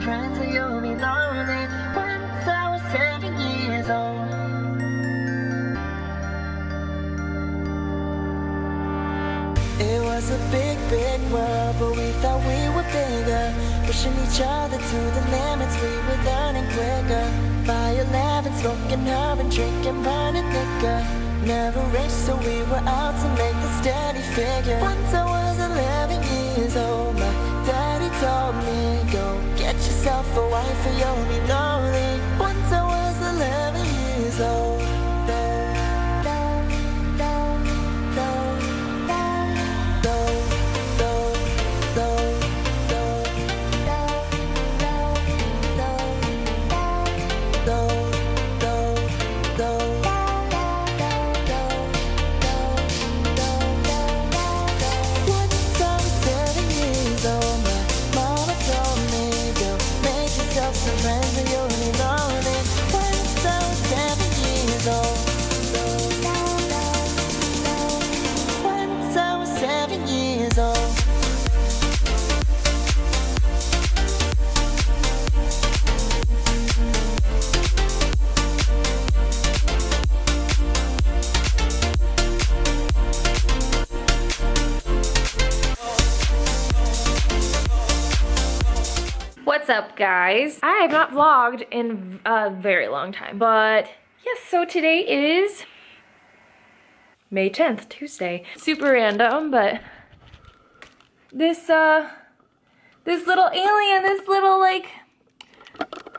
friends, so you'll be lonely. Once I was 7 years old. It was a big, big world, but we thought we were bigger. Pushing each other to the limits, we were learning quicker. By 11, smoking herb and drinking burning liquor. Never rich, so we were out to make the steady figure. Once I was 11 years old, my daddy told me, go get yourself a wife or you'll be lonely. Once I was 11 years old. What's up, guys? I have not vlogged in a very long time, but yes, so today is May 10th, Tuesday. Super random, but this little alien, this little like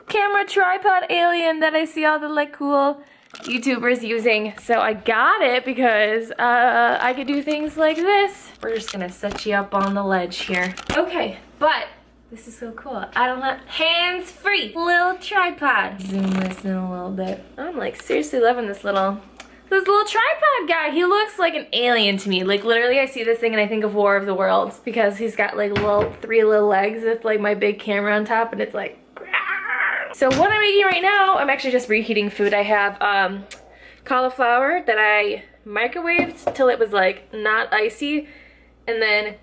camera tripod alien that I see all the like cool YouTubers using. So I got it because I could do things like this. We're just gonna set you up on the ledge here. Okay, but this is so cool. I don't have hands-free little tripod. Zoom this in a little bit. I'm like seriously loving this little tripod guy. He looks like an alien to me. Like literally I see this thing and I think of War of the Worlds because he's got like three little legs with like my big camera on top and it's like. So what I'm making right now, I'm actually just reheating food. I have cauliflower that I microwaved till it was like not icy and then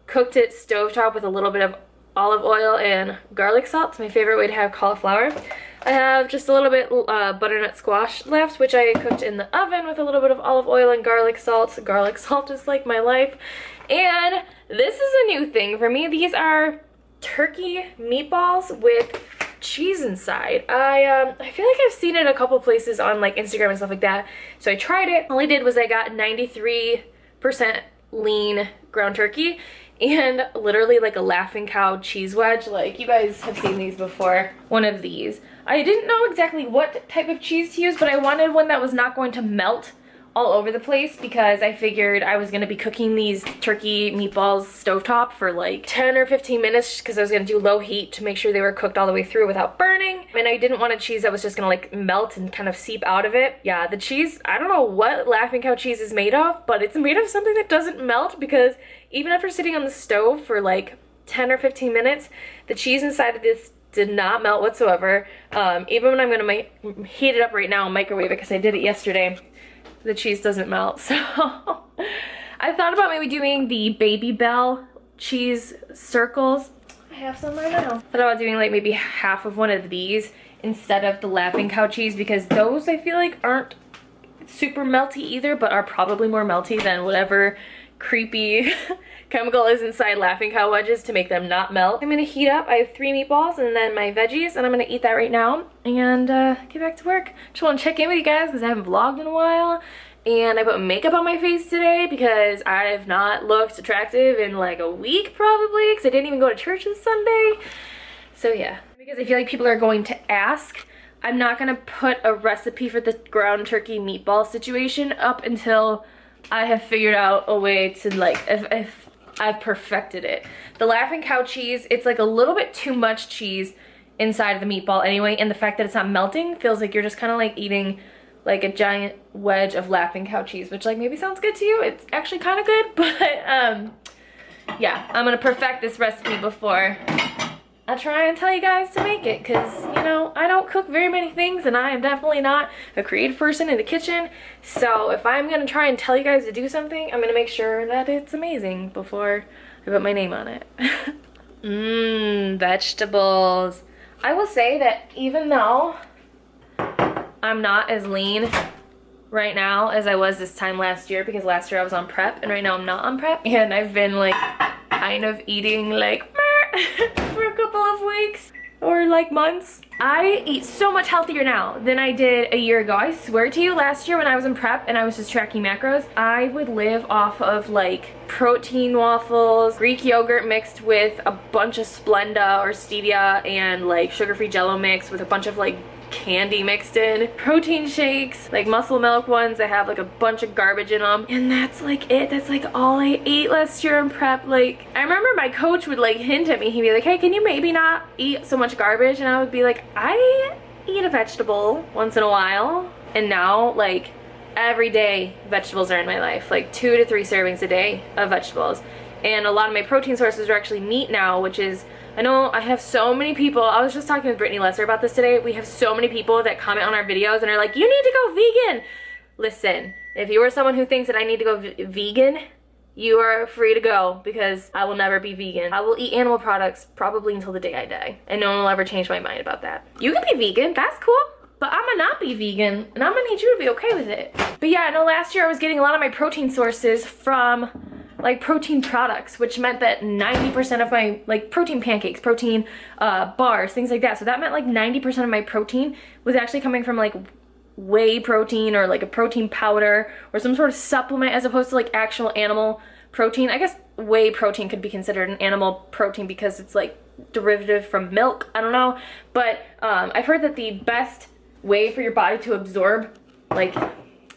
cooked it stovetop with a little bit of olive oil and garlic salt. It's my favorite way to have cauliflower. I have just a little bit butternut squash left, which I cooked in the oven with a little bit of olive oil and garlic salt. Garlic salt is like my life. And this is a new thing for me. These are turkey meatballs with cheese inside. I feel like I've seen it a couple places on like Instagram and stuff like that. So I tried it. All I did was I got 93% lean ground turkey and literally like a Laughing Cow cheese wedge. Like you guys have seen these before. One of these. I didn't know exactly what type of cheese to use, but I wanted one that was not going to melt all over the place because I figured I was gonna be cooking these turkey meatballs stovetop for like 10 or 15 minutes because I was gonna do low heat to make sure they were cooked all the way through without burning. And I didn't want a cheese that was just gonna like melt and kind of seep out of it. Yeah, the cheese, I don't know what Laughing Cow cheese is made of, but it's made of something that doesn't melt because even after sitting on the stove for like 10 or 15 minutes, the cheese inside of this did not melt whatsoever. Even when I'm gonna heat it up right now and microwave it because I did it yesterday, the cheese doesn't melt. So I thought about maybe doing the Baby Bell cheese circles. I have some right now. I thought about doing like maybe half of one of these instead of the Laughing Cow cheese because those I feel like aren't super melty either, but are probably more melty than whatever creepy chemical is inside Laughing Cow wedges to make them not melt. I'm gonna heat up. I have 3 meatballs and then my veggies, and I'm gonna eat that right now and get back to work. Just want to check in with you guys because I haven't vlogged in a while, and I put makeup on my face today because I have not looked attractive in like a week probably because I didn't even go to church this Sunday. So yeah, because I feel like people are going to ask, I'm not gonna put a recipe for the ground turkey meatball situation up until I have figured out a way to like, if I've perfected it. The Laughing Cow cheese, it's like a little bit too much cheese inside of the meatball anyway, and the fact that it's not melting feels like you're just kind of like eating like a giant wedge of Laughing Cow cheese, which like maybe sounds good to you. It's actually kind of good, but yeah, I'm gonna perfect this recipe before I try and tell you guys to make it because, you know, I don't cook very many things and I am definitely not a creative person in the kitchen. So if I'm gonna try and tell you guys to do something, I'm gonna make sure that it's amazing before I put my name on it. Vegetables. I will say that even though I'm not as lean right now as I was this time last year, because last year I was on prep and right now I'm not on prep, and I've been like kind of eating like for a couple of weeks or like months. I eat so much healthier now than I did a year ago. I swear to you, last year when I was in prep and I was just tracking macros, I would live off of like protein waffles, Greek yogurt mixed with a bunch of Splenda or stevia, and like sugar-free Jello mix with a bunch of like candy mixed in, protein shakes, like Muscle Milk ones that have like a bunch of garbage in them, and that's like it. That's like all I ate last year in prep. Like, I remember my coach would like hint at me, he'd be like, hey, can you maybe not eat so much garbage? And I would be like, I eat a vegetable once in a while. And now like every day vegetables are in my life, like 2 to 3 servings a day of vegetables. And a lot of my protein sources are actually meat now, which is, I know I have so many people, I was just talking with Brittany Lesser about this today, we have so many people that comment on our videos and are like, you need to go vegan. Listen, if you are someone who thinks that I need to go vegan, you are free to go, because I will never be vegan. I will eat animal products probably until the day I die, and no one will ever change my mind about that. You can be vegan, that's cool, but I'm gonna not be vegan, and I'm gonna need you to be okay with it. But yeah, I know last year I was getting a lot of my protein sources from like protein products, which meant that 90% of my like protein pancakes, protein bars, things like that. So that meant like 90% of my protein was actually coming from like whey protein or like a protein powder or some sort of supplement, as opposed to like actual animal protein. I guess whey protein could be considered an animal protein because it's like derivative from milk. I don't know, but I've heard that the best way for your body to absorb like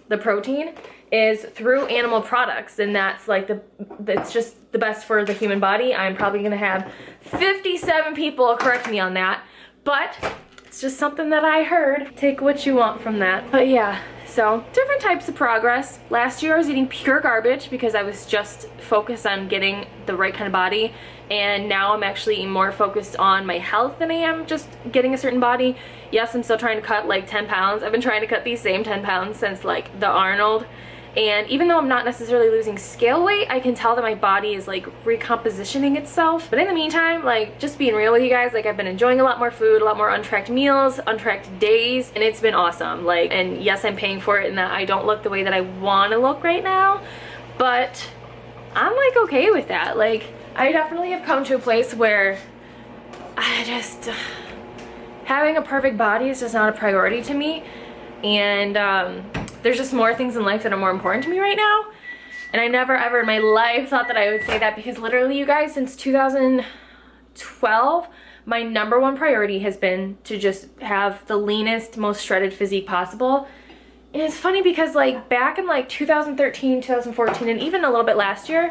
the protein is through animal products, and that's like that's just the best for the human body. I'm probably gonna have 57 people correct me on that, but it's just something that I heard. Take what you want from that. But yeah, so different types of progress. Last year I was eating pure garbage because I was just focused on getting the right kind of body, and now I'm actually more focused on my health than I am just getting a certain body. Yes, I'm still trying to cut like 10 pounds. I've been trying to cut these same 10 pounds since like the Arnold. And even though I'm not necessarily losing scale weight, I can tell that my body is like recompositioning itself. But in the meantime, like just being real with you guys, like I've been enjoying a lot more food, a lot more untracked meals, untracked days, and it's been awesome. Like, and yes, I'm paying for it in that I don't look the way that I want to look right now, but I'm like okay with that. Like, I definitely have come to a place where I just, having a perfect body is just not a priority to me. And there's just more things in life that are more important to me right now. And I never ever in my life thought that I would say that, because literally, you guys, since 2012, my #1 priority has been to just have the leanest, most shredded physique possible. And it's funny because like back in like 2013, 2014, and even a little bit last year,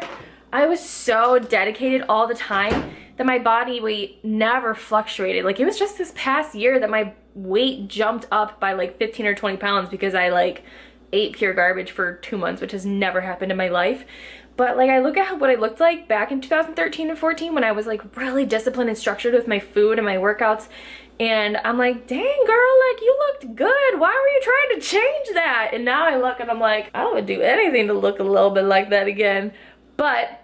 I was so dedicated all the time that my body weight never fluctuated. Like, it was just this past year that my weight jumped up by like 15 or 20 pounds because I like ate pure garbage for 2 months, which has never happened in my life. But like, I look at what I looked like back in 2013 and 14 when I was like really disciplined and structured with my food and my workouts, and I'm like, dang girl, like you looked good. Why were you trying to change that? And now I look and I'm like, I would do anything to look a little bit like that again. But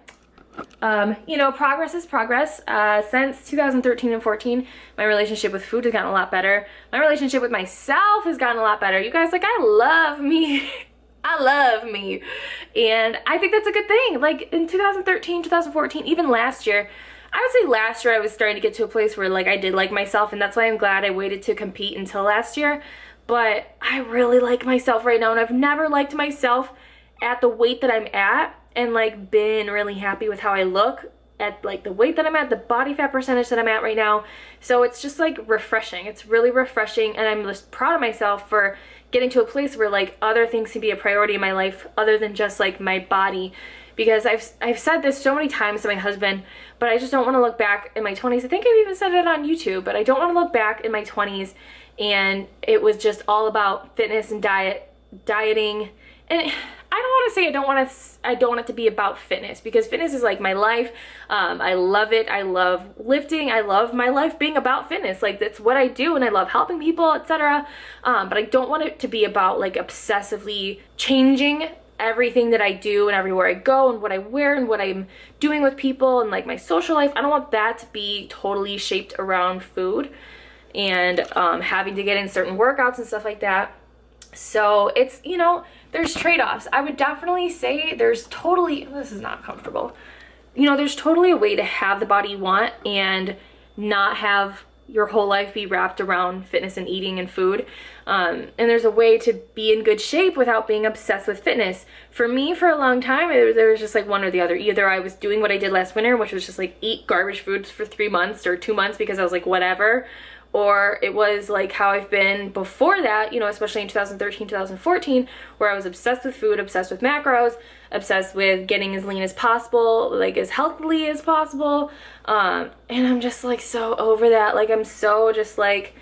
you know, progress is progress. Since 2013 and 14, my relationship with food has gotten a lot better. My relationship with myself has gotten a lot better. You guys, like, I love me. I love me. And I think that's a good thing. Like in 2013, 2014, even last year, I would say last year I was starting to get to a place where like I did like myself, and that's why I'm glad I waited to compete until last year. But I really like myself right now, and I've never liked myself at the weight that I'm at and like been really happy with how I look at like the weight that I'm at, the body fat percentage that I'm at right now. So it's just like refreshing. It's really refreshing, and I'm just proud of myself for getting to a place where like other things can be a priority in my life other than just like my body. Because I've said this so many times to my husband, but I just don't want to look back in my 20s. I think I've even said it on YouTube, but I don't want to look back in my 20s and it was just all about fitness and dieting. And I don't want to say I don't want it to be about fitness, because fitness is like my life. I love it. I love lifting. I love my life being about fitness. Like, that's what I do, and I love helping people, etc. But I don't want it to be about like obsessively changing everything that I do and everywhere I go and what I wear and what I'm doing with people and like my social life. I don't want that to be totally shaped around food. and having to get in certain workouts and stuff like that. So it's, you know, there's trade-offs. I would definitely say there's totally, this is not comfortable. You know, there's totally a way to have the body you want and not have your whole life be wrapped around fitness and eating and food. And there's a way to be in good shape without being obsessed with fitness. For me, for a long time, there was just like one or the other. Either I was doing what I did last winter, which was just like eat garbage foods for 3 months or 2 months because I was like, whatever. Or it was like how I've been before that, you know, especially in 2013, 2014, where I was obsessed with food, obsessed with macros, obsessed with getting as lean as possible, like as healthily as possible. And I'm just like so over that. Like I'm so just like,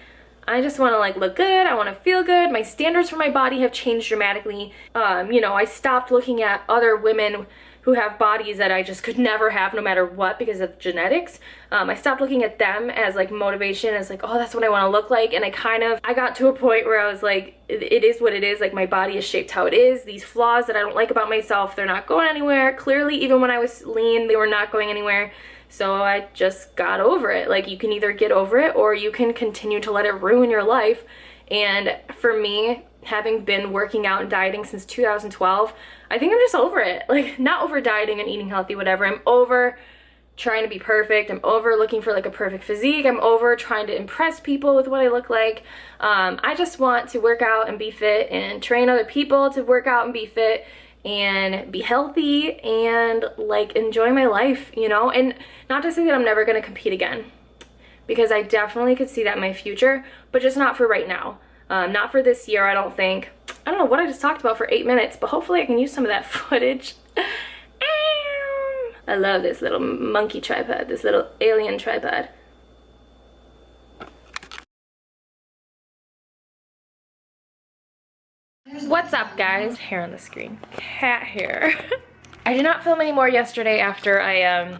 I just want to like look good. I want to feel good. My standards for my body have changed dramatically. You know, I stopped looking at other women who have bodies that I just could never have no matter what because of genetics. I stopped looking at them as like motivation, as like, oh, that's what I want to look like. And I got to a point where I was like, it is what it is. Like my body is shaped how it is. These flaws that I don't like about myself, they're not going anywhere. Clearly, even when I was lean, they were not going anywhere. So I just got over it. Like you can either get over it or you can continue to let it ruin your life. And for me, having been working out and dieting since 2012, I think I'm just over it. Like not over dieting and eating healthy, whatever. I'm over trying to be perfect. I'm over looking for like a perfect physique. I'm over trying to impress people with what I look like. I just want to work out and be fit and train other people to work out and be fit and be healthy and like enjoy my life, you know? And not to say that I'm never going to compete again, because I definitely could see that in my future, but just not for right now. Not for this year, I don't think. I don't know what I just talked about for 8 minutes, but hopefully I can use some of that footage. I love this little monkey tripod, this little alien tripod. What's up, guys? Hair on the screen. Cat hair. I did not film any more yesterday after I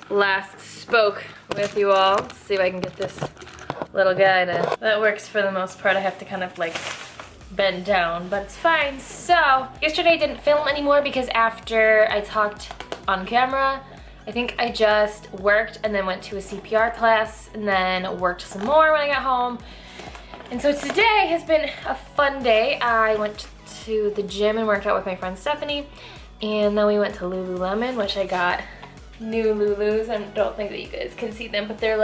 last spoke with you all. Let's see if I can get this little guy to, that works for the most part. I have to kind of like bend down, but it's fine. So yesterday I didn't film anymore because after I talked on camera, I think I just worked and then went to a CPR class and then worked some more when I got home. And so today has been a fun day. I went to the gym and worked out with my friend Stephanie, and then we went to Lululemon, which I got new Lulus. I don't think that you guys can see them, but they're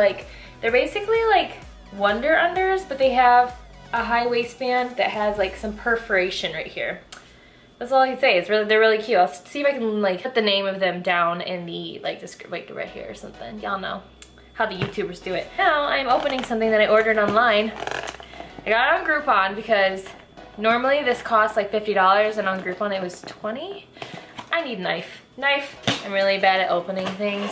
basically like Wonder Unders, but they have a high waistband that has like some perforation right here. That's all I can say. It's really, they're really cute. I'll see if I can like put the name of them down in the like right here or something. Y'all know how the YouTubers do it. Now I'm opening something that I ordered online. I got it on Groupon because normally this costs like $50 and on Groupon it was $20. I need a knife. I'm really bad at opening things,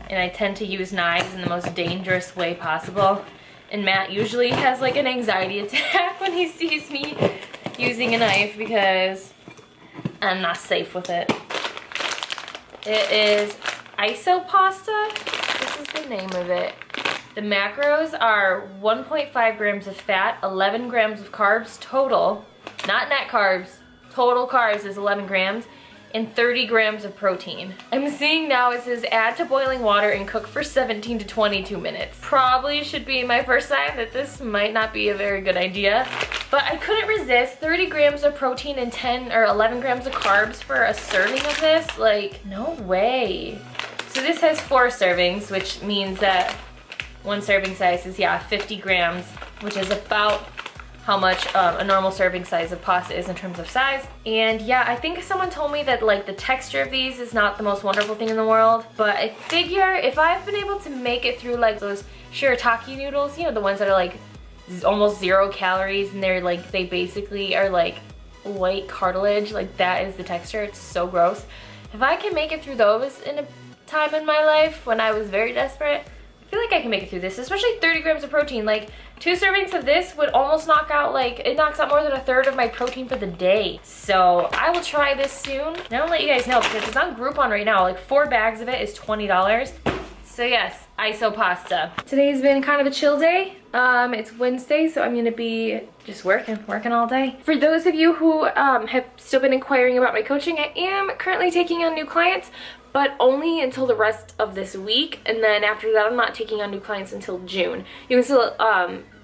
and I tend to use knives in the most dangerous way possible. And Matt usually has like an anxiety attack when he sees me using a knife because I'm not safe with it. It is Isopasta. This is the name of it. The macros are 1.5 grams of fat, 11 grams of carbs total, not net carbs. Total carbs is 11 grams. And 30 grams of protein. I'm seeing now it says add to boiling water and cook for 17 to 22 minutes. Probably should be my first sign that this might not be a very good idea, but I couldn't resist 30 grams of protein and 10 or 11 grams of carbs for a serving of this. Like, no way. So this has 4 servings, which means that one serving size is, yeah, 50 grams, which is about how much a normal serving size of pasta is in terms of size. And yeah, I think someone told me that like the texture of these is not the most wonderful thing in the world, but I figure if I've been able to make it through like those shirataki noodles, you know, the ones that are like almost 0 calories and they're like, they basically are like white cartilage, like that is the texture. It's so gross. If I can make it through those in a time in my life when I was very desperate, I feel like I can make it through this, especially 30 grams of protein. Like 2 servings of this would almost knock out, like it knocks out more than 1/3 of my protein for the day. So I will try this soon. And I'll let you guys know because it's on Groupon right now. Like 4 bags of it is $20. So yes, Isopasta. Today's been kind of a chill day. It's Wednesday, so I'm gonna be just working all day. For those of you who have still been inquiring about my coaching, I am currently taking on new clients, but only until the rest of this week, and then after that I'm not taking on new clients until June. You can still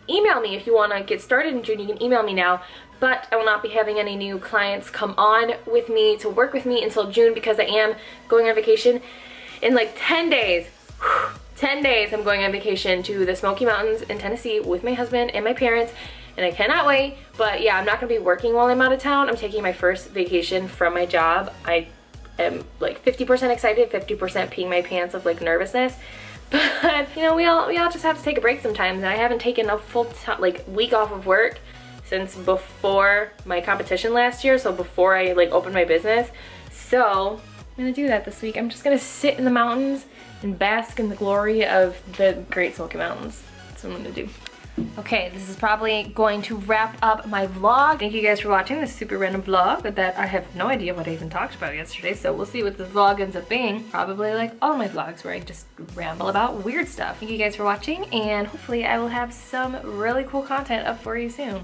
email me if you want to get started in June. You can email me now, but I will not be having any new clients come on with me to work with me until June, because I am going on vacation in like 10 days. 10 days I'm going on vacation to the Smoky Mountains in Tennessee with my husband and my parents, and I cannot wait. But yeah, I'm not going to be working while I'm out of town. I'm taking my first vacation from my job. I am like 50% excited, 50% peeing my pants of like nervousness. But you know, we all just have to take a break sometimes, and I haven't taken a full like week off of work since before my competition last year, so before I like opened my business. So I'm gonna do that this week. I'm just gonna sit in the mountains and bask in the glory of the Great Smoky Mountains. That's what I'm gonna do. Okay, this is probably going to wrap up my vlog. Thank you guys for watching this super random vlog that I have no idea what I even talked about yesterday, so we'll see what the vlog ends up being. Probably like all my vlogs where I just ramble about weird stuff. Thank you guys for watching, and hopefully I will have some really cool content up for you soon.